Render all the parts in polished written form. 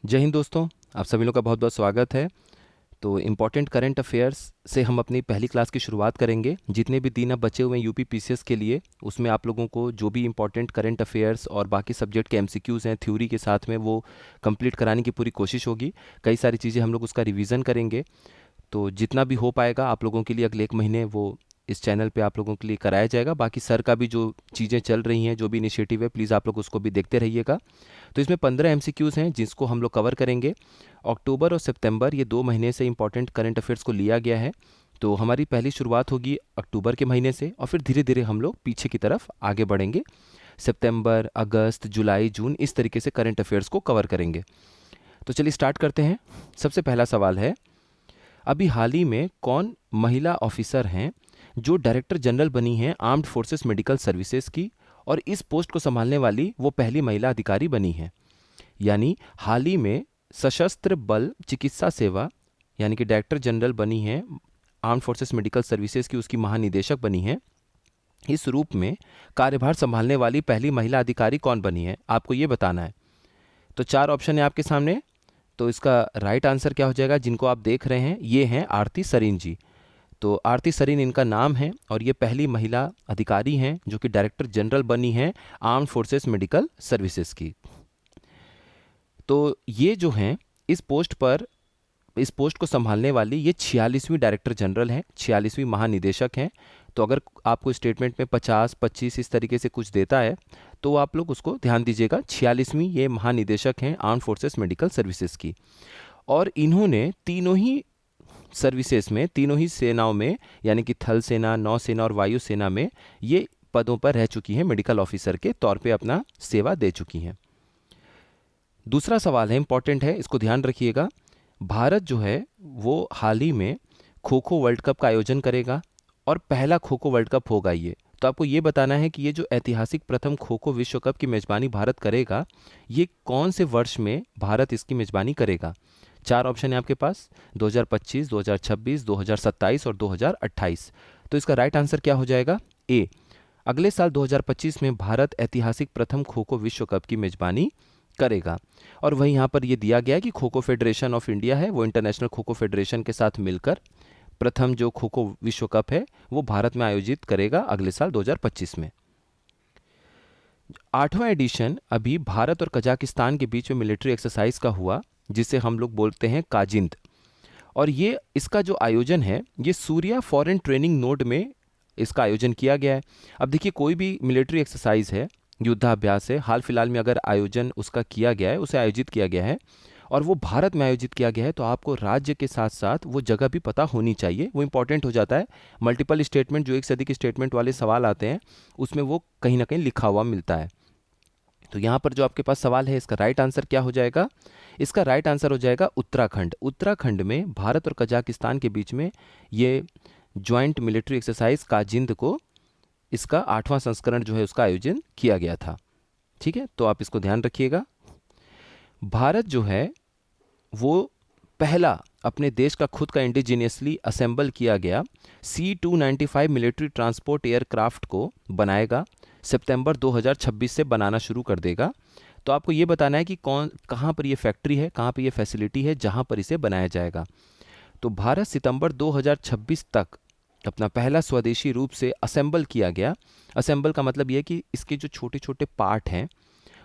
जय हिंद दोस्तों। आप सभी लोग का बहुत बहुत स्वागत है। तो इम्पॉर्टेंट करंट अफेयर्स से हम अपनी पहली क्लास की शुरुआत करेंगे। जितने भी दिन अब बचे हुए हैं यूपी पीसीएस के लिए, उसमें आप लोगों को जो भी इम्पॉर्टेंट करंट अफेयर्स और बाकी सब्जेक्ट के एमसीक्यूज़ हैं थ्योरी के साथ में, वो कंप्लीट कराने की पूरी कोशिश होगी। कई सारी चीज़ें हम लोग उसका रिवीजन करेंगे। तो जितना भी हो पाएगा आप लोगों के लिए अगले एक महीने वो इस चैनल पे आप लोगों के लिए कराया जाएगा। बाकी सर का भी जो चीज़ें चल रही हैं, जो भी इनिशिएटिव है, प्लीज़ आप लोग उसको भी देखते रहिएगा। तो इसमें 15 एमसीक्यूज़ हैं जिसको हम लोग कवर करेंगे। अक्टूबर और सितंबर ये 2 महीने से इंपॉर्टेंट करंट अफेयर्स को लिया गया है। तो हमारी पहली शुरुआत होगी अक्टूबर के महीने से और फिर धीरे धीरे हम लोग पीछे की तरफ आगे बढ़ेंगे। सितंबर, अगस्त, जुलाई, जून, इस तरीके से करंट अफेयर्स को कवर करेंगे। तो चलिए स्टार्ट करते हैं। सबसे पहला सवाल है, अभी हाल ही में कौन महिला ऑफिसर हैं जो डायरेक्टर जनरल बनी हैं आर्म्ड फोर्सेस मेडिकल सर्विसेज की, और इस पोस्ट को संभालने वाली वो पहली महिला अधिकारी बनी हैं। यानी हाल ही में सशस्त्र बल चिकित्सा सेवा यानी कि डायरेक्टर जनरल बनी हैं, आर्म्ड फोर्सेस मेडिकल सर्विसेज की उसकी महानिदेशक बनी हैं। इस रूप में कार्यभार संभालने वाली पहली महिला अधिकारी कौन बनी है, आपको ये बताना है। तो 4 ऑप्शन है आपके सामने। तो इसका राइट आंसर क्या हो जाएगा, जिनको आप देख रहे हैं ये हैं आरती सरीन जी। तो आरती सरीन इनका नाम है और ये पहली महिला अधिकारी हैं जो कि डायरेक्टर जनरल बनी हैं आर्म्ड फोर्सेस मेडिकल सर्विसेज की। तो ये जो हैं इस पोस्ट को संभालने वाली ये 46वीं डायरेक्टर जनरल हैं, 46वीं महानिदेशक हैं। तो अगर आपको स्टेटमेंट में 50, 25 इस तरीके से कुछ देता है तो आप लोग उसको ध्यान दीजिएगा। 46वीं ये महानिदेशक हैं आर्म्ड फोर्सेस मेडिकल सर्विसेज की। और इन्होंने तीनों ही सर्विसेज में, तीनों ही सेनाओं में, यानी कि थल सेना, नौसेना और वायु सेना में ये पदों पर रह चुकी हैं, मेडिकल ऑफिसर के तौर पे अपना सेवा दे चुकी हैं। दूसरा सवाल है, इंपॉर्टेंट है, इसको ध्यान रखिएगा। भारत जो है वो हाल ही में खो खो वर्ल्ड कप का आयोजन करेगा और पहला खो खो वर्ल्ड कप होगा ये। तो आपको ये बताना है कि ये जो ऐतिहासिक प्रथम खो खो विश्व कप की मेज़बानी भारत करेगा, ये कौन से वर्ष में भारत इसकी मेज़बानी करेगा। 4 ऑप्शन है आपके पास, 2025, 2026, 2027 और 2028। तो इसका राइट आंसर क्या हो जाएगा, ए। अगले साल 2025 में भारत ऐतिहासिक प्रथम खो खो विश्व कप की मेज़बानी करेगा। और वहीं यहाँ पर ये दिया गया है कि kho kho federation of India है वो इंटरनेशनल खो खो फेडरेशन के साथ मिलकर प्रथम जो खो खो विश्व कप है वो भारत में आयोजित करेगा अगले साल 2025 में। 8वां एडिशन अभी भारत और कजाकिस्तान के बीच में मिलिट्री एक्सरसाइज का हुआ, जिसे हम लोग बोलते हैं काजिंद। और ये इसका जो आयोजन है ये सूर्या फॉरेन ट्रेनिंग नोड में इसका आयोजन किया गया है। अब देखिए, कोई भी मिलिट्री एक्सरसाइज है, युद्धाभ्यास है, हाल फिलहाल में अगर आयोजन उसका किया गया है, उसे आयोजित किया गया है और वो भारत में आयोजित किया गया है, तो आपको राज्य के साथ साथ वो जगह भी पता होनी चाहिए। वो इंपॉर्टेंट हो जाता है। मल्टीपल स्टेटमेंट, जो एक से अधिक स्टेटमेंट वाले सवाल आते हैं, उसमें वो कहीं ना कहीं लिखा हुआ मिलता है। तो यहाँ पर जो आपके पास सवाल है, इसका राइट आंसर क्या हो जाएगा, इसका राइट आंसर हो जाएगा उत्तराखंड। उत्तराखंड में भारत और कजाकिस्तान के बीच में ये ज्वाइंट मिलिट्री एक्सरसाइज काजिंद को, इसका 8वां संस्करण जो है उसका आयोजन किया गया था। ठीक है, तो आप इसको ध्यान रखिएगा। भारत जो है वो पहला अपने देश का खुद का इंडिजीनियसली असेंबल किया गया C-295 मिलिट्री ट्रांसपोर्ट एयरक्राफ्ट को बनाएगा। सितंबर 2026 से बनाना शुरू कर देगा। तो आपको ये बताना है कि कहाँ पर ये फैक्ट्री है, कहाँ पर ये फैसिलिटी है जहाँ पर इसे बनाया जाएगा। तो भारत सितंबर 2026 तक अपना पहला स्वदेशी रूप से असेंबल किया गया। असेंबल का मतलब ये है कि इसके जो छोटे छोटे पार्ट हैं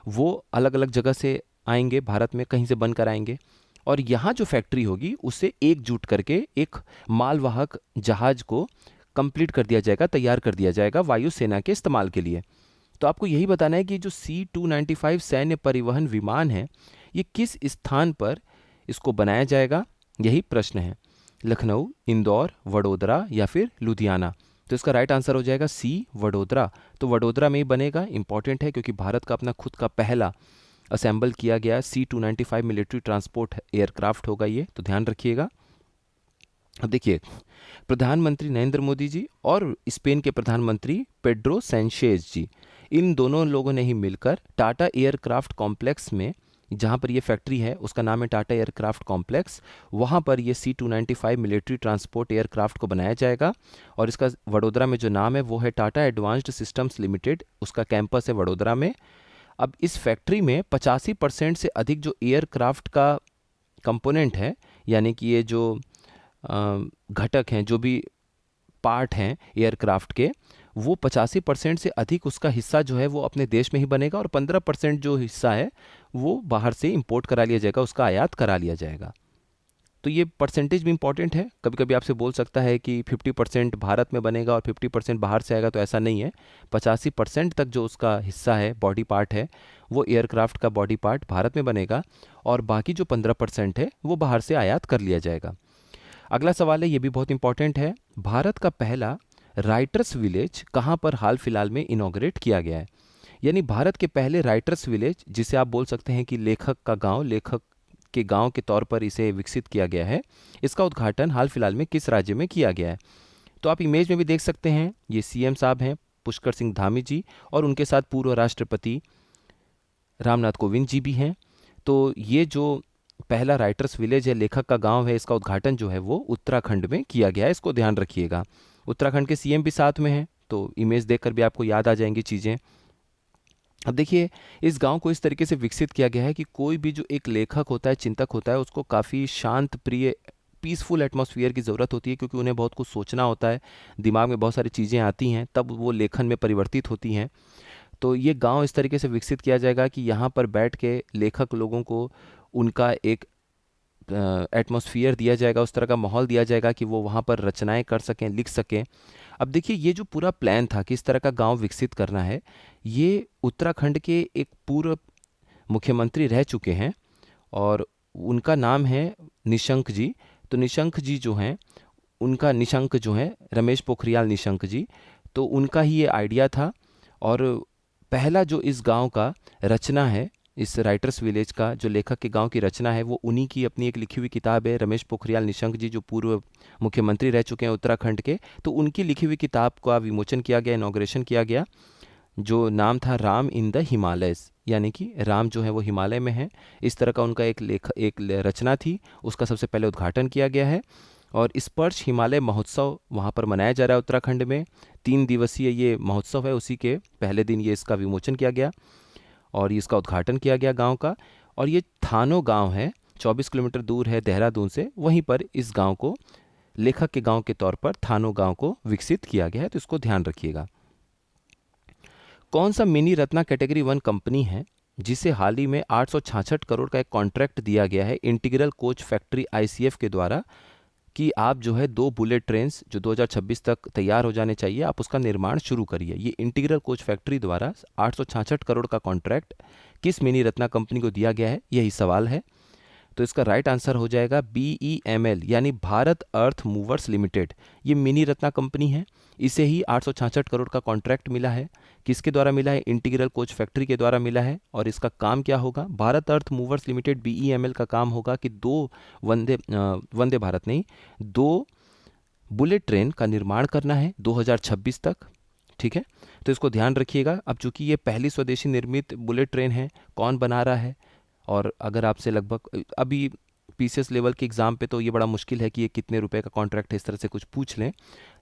वो अलग अलग जगह से आएंगे, भारत में कहीं से बनकर आएंगे, और यहाँ जो फैक्ट्री होगी उसे एकजुट करके एक मालवाहक जहाज को कंप्लीट कर दिया जाएगा, तैयार कर दिया जाएगा वायुसेना के इस्तेमाल के लिए। तो आपको यही बताना है कि जो C-295 सैन्य परिवहन विमान है ये किस स्थान पर इसको बनाया जाएगा, यही प्रश्न है। लखनऊ, इंदौर, वडोदरा या फिर लुधियाना। तो इसका राइट आंसर हो जाएगा सी, वडोदरा। तो वडोदरा में ही बनेगा, इंपॉर्टेंट है क्योंकि भारत का अपना खुद का पहला असेंबल किया गया C-295 मिलिट्री ट्रांसपोर्ट एयरक्राफ्ट होगा ये, तो ध्यान रखिएगा। अब देखिए, प्रधानमंत्री नरेंद्र मोदी जी और स्पेन के प्रधानमंत्री पेड्रो सैंचेज जी, इन दोनों लोगों ने ही मिलकर टाटा एयरक्राफ्ट कॉम्प्लेक्स में, जहाँ पर ये फैक्ट्री है उसका नाम है टाटा एयरक्राफ्ट कॉम्प्लेक्स, वहाँ पर ये C-295 मिलिट्री ट्रांसपोर्ट एयरक्राफ्ट को बनाया जाएगा। और इसका वडोदरा में जो नाम है वो है टाटा एडवांस्ड सिस्टम्स लिमिटेड, उसका कैंपस है वडोदरा में। अब इस फैक्ट्री में 85% से अधिक जो एयरक्राफ्ट का कंपोनेंट है, यानी कि ये जो घटक हैं, जो भी पार्ट हैं एयरक्राफ्ट के, वो 85% से अधिक उसका हिस्सा जो है वो अपने देश में ही बनेगा, और 15% जो हिस्सा है वो बाहर से इंपोर्ट करा लिया जाएगा, उसका आयात करा लिया जाएगा। तो ये परसेंटेज भी इंपॉर्टेंट है। कभी कभी आपसे बोल सकता है कि 50% भारत में बनेगा और 50% बाहर से आएगा, तो ऐसा नहीं है। 85% तक जो उसका हिस्सा है, बॉडी पार्ट है, वो एयरक्राफ्ट का बॉडी पार्ट भारत में बनेगा, और बाकी जो 15% है वो बाहर से आयात कर लिया जाएगा। अगला सवाल है, ये भी बहुत इंपॉर्टेंट है, भारत का पहला राइटर्स विलेज कहाँ पर हाल फिलहाल में इनॉग्रेट किया गया है? यानी भारत के पहले राइटर्स विलेज, जिसे आप बोल सकते हैं कि लेखक का गांव, लेखक के गांव के तौर पर इसे विकसित किया गया है, इसका उद्घाटन हाल फिलहाल में किस राज्य में किया गया है? तो आप इमेज में भी देख सकते हैं, ये सीएम साहब हैं पुष्कर सिंह धामी जी, और उनके साथ पूर्व राष्ट्रपति रामनाथ कोविंद जी भी हैं। तो ये जो पहला राइटर्स विलेज है, लेखक का गांव है, इसका उद्घाटन जो है वो उत्तराखंड में किया गया है, इसको ध्यान रखिएगा। उत्तराखंड के सीएम भी साथ में हैं, तो इमेज देखकर भी आपको याद आ जाएंगी चीज़ें। अब देखिए, इस गांव को इस तरीके से विकसित किया गया है कि कोई भी जो एक लेखक होता है, चिंतक होता है, उसको काफ़ी शांत प्रिय, पीसफुल एटमॉस्फेयर की ज़रूरत होती है, क्योंकि उन्हें बहुत कुछ सोचना होता है, दिमाग में बहुत सारी चीज़ें आती हैं, तब वो लेखन में परिवर्तित होती हैं। तो ये गांव इस तरीके से विकसित किया जाएगा कि यहाँ पर बैठ के लेखक लोगों को उनका एक एटमॉस्फेयर दिया जाएगा, उस तरह का माहौल दिया जाएगा कि वो वहाँ पर रचनाएं कर सकें, लिख सकें। अब देखिए, ये जो पूरा प्लान था कि इस तरह का गांव विकसित करना है, ये उत्तराखंड के एक पूर्व मुख्यमंत्री रह चुके हैं, और उनका नाम है निशंक जी। तो निशंक जी जो हैं, उनका निशंक जो हैं, रमेश पोखरियाल निशंक जी, तो उनका ही ये आइडिया था। और पहला जो इस गांव का रचना है, इस राइटर्स विलेज का जो लेखक के गांव की रचना है, वो उन्हीं की अपनी एक लिखी हुई किताब है। रमेश पोखरियाल निशंक जी जो पूर्व मुख्यमंत्री रह चुके हैं उत्तराखंड के, तो उनकी लिखी हुई किताब का विमोचन किया गया, इनॉग्रेशन किया गया, जो नाम था राम इन द हिमालयस, यानी कि राम जो है वो हिमालय में है। इस तरह का उनका एक रचना थी, उसका सबसे पहले उद्घाटन किया गया है। और स्पर्श हिमालय महोत्सव वहाँ पर मनाया जा रहा है उत्तराखंड में। 3 दिवसीय ये महोत्सव है, उसी के पहले दिन ये इसका विमोचन किया गया और ये इसका उद्घाटन किया गया गांव का। और ये थानो गांव है, 24 किलोमीटर दूर है देहरादून से, वहीं पर इस गांव को लेखक के गांव के तौर पर थानो गांव को विकसित किया गया है, तो इसको ध्यान रखिएगा। कौन सा मिनी रत्ना कैटेगरी 1 कंपनी है जिसे हाल ही में 866 करोड़ का एक कॉन्ट्रैक्ट दिया गया है इंटीग्रल कोच फैक्ट्री आईसीएफ के द्वारा, कि आप जो है 2 बुलेट ट्रेन्स जो 2026 तक तैयार हो जाने चाहिए, आप उसका निर्माण शुरू करिए। ये इंटीग्रल कोच फैक्ट्री द्वारा 866 करोड़ का कॉन्ट्रैक्ट किस मिनी रत्ना कंपनी को दिया गया है, यही सवाल है। तो इसका राइट आंसर हो जाएगा BEML, यानी भारत अर्थ मूवर्स लिमिटेड। ये मिनी रत्ना कंपनी है, इसे ही 866 करोड़ का कॉन्ट्रैक्ट मिला है। किसके द्वारा मिला है? इंटीग्रल कोच फैक्ट्री के द्वारा मिला है। और इसका काम क्या होगा? भारत अर्थ मूवर्स लिमिटेड BEML का काम होगा कि 2 वंदे भारत नहीं, 2 बुलेट ट्रेन का निर्माण करना है 2026 तक। ठीक है, तो इसको ध्यान रखिएगा। अब चूंकि ये पहली स्वदेशी निर्मित बुलेट ट्रेन है, कौन बना रहा है? और अगर आपसे लगभग अभी पीसीएस लेवल के एग्ज़ाम पे तो ये बड़ा मुश्किल है कि ये कितने रुपए का कॉन्ट्रैक्ट है, इस तरह से कुछ पूछ लें,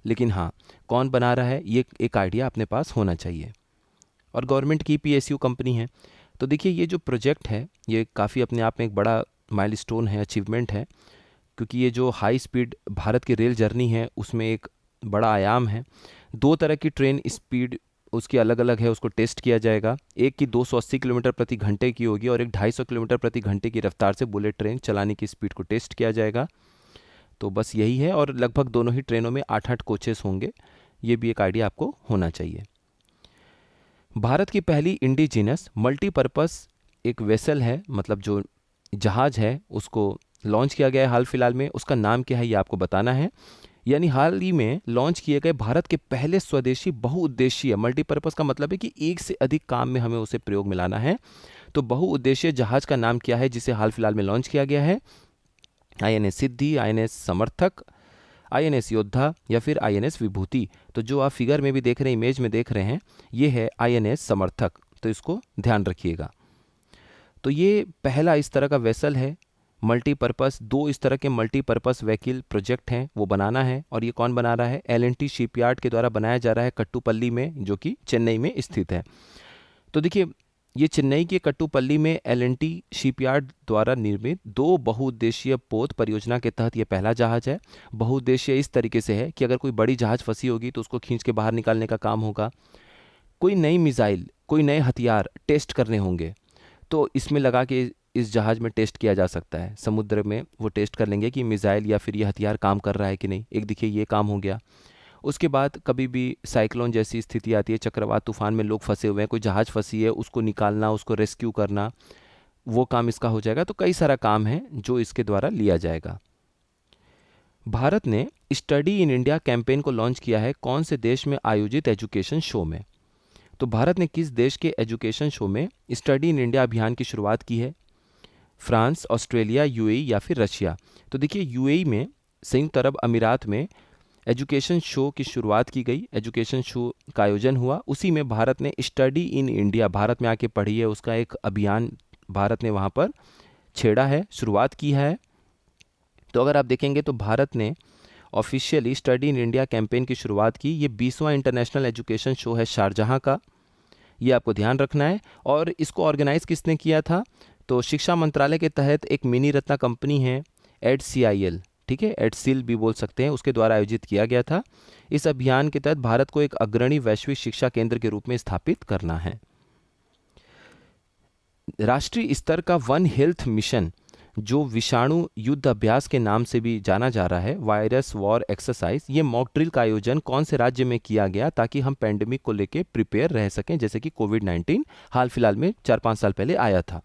लेकिन हाँ, कौन बना रहा है ये एक आइडिया अपने पास होना चाहिए। और गवर्नमेंट की PSU कंपनी है। तो देखिए, ये जो प्रोजेक्ट है ये काफ़ी अपने आप में एक बड़ा माइलस्टोन है, अचीवमेंट है, क्योंकि ये जो हाई स्पीड भारत की रेल जर्नी है उसमें एक बड़ा आयाम है। 2 तरह की ट्रेन स्पीड उसकी अलग अलग है, उसको टेस्ट किया जाएगा। एक की 280 किलोमीटर प्रति घंटे की होगी और एक 250 किलोमीटर प्रति घंटे की रफ्तार से बुलेट ट्रेन चलाने की स्पीड को टेस्ट किया जाएगा। तो बस यही है, और लगभग दोनों ही ट्रेनों में 8-8 कोचेस होंगे, ये भी एक आइडिया आपको होना चाहिए। भारत की पहली इंडिजिनस मल्टीपर्पस एक वेसल है, मतलब जो जहाज़ है, उसको लॉन्च किया गया है हाल फिलहाल में। उसका नाम क्या है ये आपको बताना है। यानी हाल ही में लॉन्च किए गए भारत के पहले स्वदेशी बहुउद्देशीय, मल्टीपर्पस का मतलब है कि एक से अधिक काम में हमें उसे प्रयोग में लाना है। तो बहुउद्देशीय जहाज का नाम क्या है जिसे हाल फिलहाल में लॉन्च किया गया है? INS सिद्धि, INS समर्थक, INS योद्धा या फिर INS विभूति। तो जो आप फिगर में भी देख रहे हैं, इमेज में देख रहे हैं, ये है INS समर्थक, तो इसको ध्यान रखिएगा। तो ये पहला इस तरह का वेसल है मल्टीपर्पस। 2 इस तरह के मल्टीपर्पस व्हीकल प्रोजेक्ट हैं, वो बनाना है। और ये कौन बना रहा है? L&T शिपयार्ड के द्वारा बनाया जा रहा है, कट्टुपल्ली में, जो कि चेन्नई में स्थित है। तो देखिए, ये चेन्नई के कट्टुपल्ली में एल&टी शिपयार्ड द्वारा निर्मित 2 बहुउद्देशीय पोत परियोजना के तहत ये पहला जहाज है। बहुउद्देशीय इस तरीके से है कि अगर कोई बड़ी जहाज फंसी होगी तो उसको खींच के बाहर निकालने का काम होगा। कोई नई मिसाइल, कोई नए हथियार टेस्ट करने होंगे तो इसमें लगा के इस जहाज में टेस्ट किया जा सकता है। समुद्र में वो टेस्ट कर लेंगे कि मिसाइल या फिर ये हथियार काम कर रहा है कि नहीं। एक देखिए ये काम हो गया। उसके बाद कभी भी साइक्लोन जैसी स्थिति आती है, चक्रवात तूफान में लोग फंसे हुए हैं, कोई जहाज फंसी है, उसको निकालना, उसको रेस्क्यू करना, वो काम इसका हो जाएगा। तो कई सारा काम है जो इसके द्वारा लिया जाएगा। भारत ने स्टडी इन इंडिया कैंपेन को लॉन्च किया है कौन से देश में आयोजित एजुकेशन शो में? तो भारत ने किस देश के एजुकेशन शो में स्टडी इन इंडिया अभियान की शुरुआत की है? फ्रांस, ऑस्ट्रेलिया, यूएई या फिर रशिया? तो देखिए यूएई में, संयुक्त अरब अमीरात में एजुकेशन शो की शुरुआत की गई। एजुकेशन शो का आयोजन हुआ, उसी में भारत ने स्टडी इन इंडिया, भारत में आके पढ़िए, उसका एक अभियान भारत ने वहाँ पर छेड़ा है, शुरुआत की है। तो अगर आप देखेंगे तो भारत ने officially study in India campaign की शुरुआत की। ये 20वां इंटरनेशनल एजुकेशन शो है शारजहाँ का, ये आपको ध्यान रखना है। और इसको ऑर्गेनाइज किसने किया था? तो शिक्षा मंत्रालय के तहत एक मिनी रत्ना कंपनी है एडसीआईएल, ठीक है, एडसिल भी बोल सकते हैं, उसके द्वारा आयोजित किया गया था। इस अभियान के तहत भारत को एक अग्रणी वैश्विक शिक्षा केंद्र के रूप में स्थापित करना है। राष्ट्रीय स्तर का वन हेल्थ मिशन, जो विषाणु युद्ध अभ्यास के नाम से भी जाना जा रहा है, वायरस वॉर एक्सरसाइज, ये मॉक ड्रिल का आयोजन कौन से राज्य में किया गया ताकि हम पैंडेमिक को लेकर प्रिपेयर रह सकें, जैसे कि कोविड-19 हाल फिलहाल में 4-5 साल पहले आया था।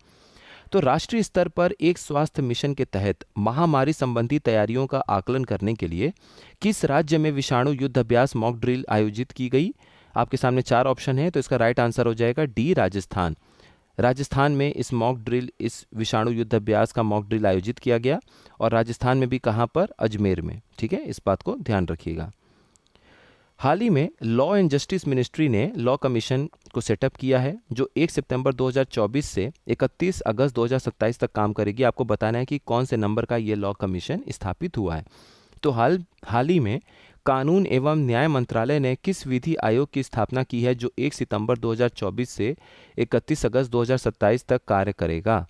तो राष्ट्रीय स्तर पर एक स्वास्थ्य मिशन के तहत महामारी संबंधी तैयारियों का आकलन करने के लिए किस राज्य में विषाणु युद्ध अभ्यास मॉक ड्रिल आयोजित की गई? आपके सामने 4 ऑप्शन है, तो इसका राइट आंसर हो जाएगा डी, राजस्थान। राजस्थान में इस मॉक ड्रिल, इस विषाणु युद्ध अभ्यास का मॉक ड्रिल आयोजित किया गया। और राजस्थान में भी कहाँ पर? अजमेर में, ठीक है, इस बात को ध्यान रखिएगा। हाल ही में लॉ एंड जस्टिस मिनिस्ट्री ने लॉ कमीशन को सेटअप किया है, जो 1 सितंबर 2024 से 31 अगस्त 2027 तक काम करेगी। आपको बताना है कि कौन से नंबर का ये लॉ कमीशन स्थापित हुआ है। तो हाल ही में कानून एवं न्याय मंत्रालय ने किस विधि आयोग की स्थापना की है, जो 1 सितंबर 2024 से 31 अगस्त 2027 तक कार्य करेगा?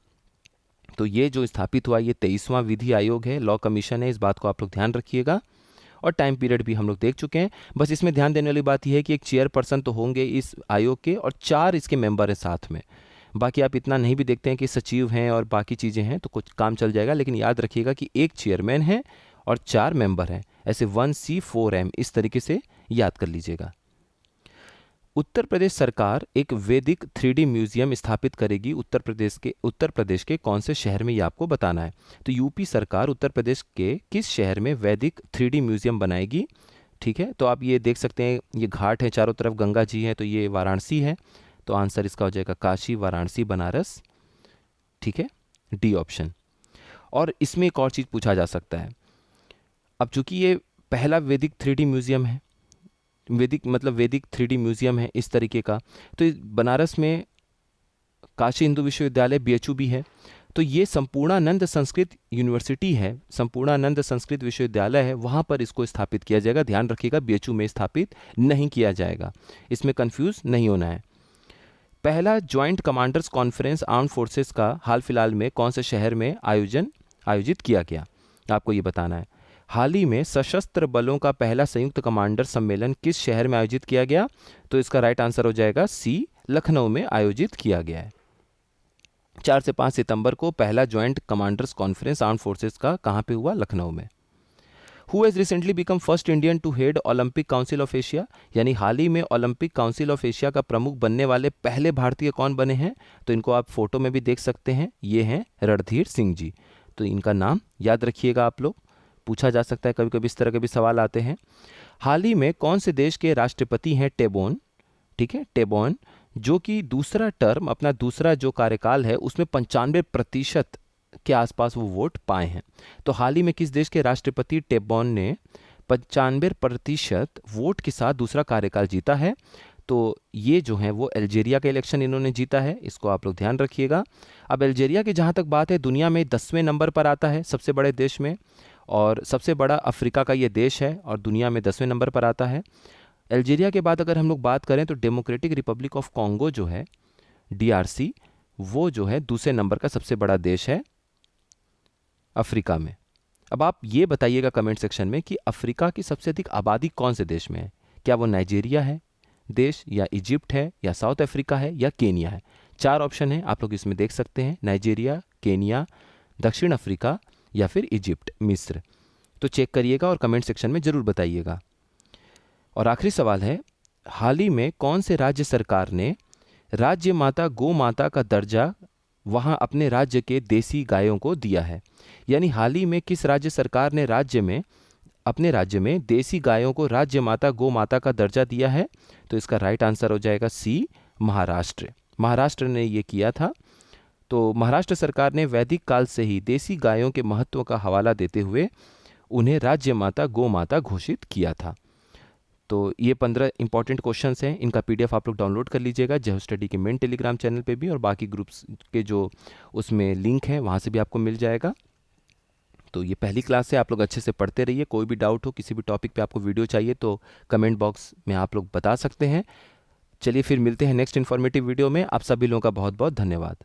तो ये जो स्थापित हुआ, ये 23वां विधि आयोग है, लॉ कमीशन है, इस बात को आप लोग ध्यान रखिएगा। और टाइम पीरियड भी हम लोग देख चुके हैं। बस इसमें ध्यान देने वाली बात यह है कि एक चेयरपर्सन तो होंगे इस आयोग के और 4 इसके मेंबर हैं साथ में। बाकी आप इतना नहीं भी देखते हैं कि सचिव हैं और बाकी चीज़ें हैं, तो कुछ काम चल जाएगा। लेकिन याद रखिएगा कि एक चेयरमैन है और 4 मेंबर हैं, ऐसे 1C4M, इस तरीके से याद कर लीजिएगा। उत्तर प्रदेश सरकार एक वैदिक 3D म्यूजियम स्थापित करेगी उत्तर प्रदेश के कौन से शहर में, ये आपको बताना है। तो यूपी सरकार उत्तर प्रदेश के किस शहर में वैदिक 3D म्यूजियम बनाएगी? ठीक है, तो आप ये देख सकते हैं, ये घाट है, चारों तरफ गंगा जी है, तो ये वाराणसी है। तो आंसर इसका हो जाएगा काशी, वाराणसी, बनारस, ठीक है, डी ऑप्शन। और इसमें एक और चीज़ पूछा जा सकता है, अब चूंकि ये पहला वैदिक 3D म्यूजियम है, वैदिक 3D म्यूजियम है इस तरीके का, तो बनारस में काशी हिंदू विश्वविद्यालय BHU भी है। तो ये संपूर्णानंद संस्कृत यूनिवर्सिटी है, संपूर्णानंद संस्कृत विश्वविद्यालय है, वहाँ पर इसको स्थापित किया जाएगा। ध्यान रखिएगा, BHU में स्थापित नहीं किया जाएगा, इसमें कंफ्यूज नहीं होना है। पहला joint commanders conference armed forces का हाल फिलहाल में कौन से शहर में आयोजित किया गया, आपको ये बताना है। हाल ही में सशस्त्र बलों का पहला संयुक्त कमांडर सम्मेलन किस शहर में आयोजित किया गया? तो इसका राइट आंसर हो जाएगा सी, लखनऊ में आयोजित किया गया है। 4 से 5 सितंबर को पहला joint commanders conference armed forces का कहाँ पे हुआ? लखनऊ में। Who has recently become first Indian to head Olympic council of Asia, यानी हाल ही में ओलंपिक काउंसिल ऑफ एशिया का प्रमुख बनने वाले पहले भारतीय कौन बने हैं? तो इनको आप फोटो में भी देख सकते हैं, ये हैं रणधीर सिंह जी। तो इनका नाम याद रखिएगा आप लोग, पूछा जा सकता है, कभी कभी इस तरह के भी सवाल आते हैं। हाल ही में कौन से देश के राष्ट्रपति हैं टेबोन, ठीक है, टेबोन, जो कि दूसरा टर्म, अपना दूसरा जो कार्यकाल है उसमें 95% के आसपास वो वोट पाए हैं। तो हाल ही में किस देश के राष्ट्रपति टेबोन ने 95% वोट के साथ दूसरा कार्यकाल जीता है? तो ये जो है वो अल्जीरिया का इलेक्शन इन्होंने जीता है, इसको आप लोग ध्यान रखिएगा। अब अल्जीरिया की जहाँ तक बात है, दुनिया में 10वें नंबर पर आता है सबसे बड़े देश में, और सबसे बड़ा अफ्रीका का ये देश है और दुनिया में 10वें नंबर पर आता है। अल्जीरिया के बाद अगर हम लोग बात करें तो डेमोक्रेटिक रिपब्लिक ऑफ कॉन्गो जो है DRC, वो जो है दूसरे नंबर का सबसे बड़ा देश है अफ्रीका में। अब आप ये बताइएगा कमेंट सेक्शन में कि अफ्रीका की सबसे अधिक आबादी कौन से देश में है। क्या वो नाइजीरिया है देश, या इजिप्ट है, या साउथ अफ्रीका है, या केनिया है। 4 ऑप्शन है, आप लोग इसमें देख सकते हैं, नाइजीरिया, केनिया, दक्षिण अफ्रीका या फिर इजिप्ट, मिस्र। तो चेक करिएगा और कमेंट सेक्शन में ज़रूर बताइएगा। और आखिरी सवाल है, हाल ही में कौन से राज्य सरकार ने राज्य माता गौ माता का दर्जा वहां अपने राज्य के देसी गायों को दिया है। यानी हाल ही में किस राज्य सरकार ने अपने राज्य में देसी गायों को राज्य माता गौ माता का दर्जा दिया है। तो इसका राइट आंसर हो जाएगा सी, महाराष्ट्र। महाराष्ट्र ने ये किया था। तो महाराष्ट्र सरकार ने वैदिक काल से ही देसी गायों के महत्व का हवाला देते हुए उन्हें राज्य माता गौ माता घोषित किया था। तो ये 15 इंपॉर्टेंट क्वेश्चंस हैं, इनका PDF आप लोग डाउनलोड कर लीजिएगा जेहो स्टडी के मेन टेलीग्राम चैनल पे भी, और बाकी ग्रुप्स के जो उसमें लिंक है वहाँ से भी आपको मिल जाएगा। तो ये पहली क्लास है, आप लोग अच्छे से पढ़ते रहिए। कोई भी डाउट हो, किसी भी टॉपिक पे आपको वीडियो चाहिए तो कमेंट बॉक्स में आप लोग बता सकते हैं। चलिए फिर मिलते हैं नेक्स्ट इन्फॉर्मेटिव वीडियो में। आप सभी लोगों का बहुत बहुत धन्यवाद।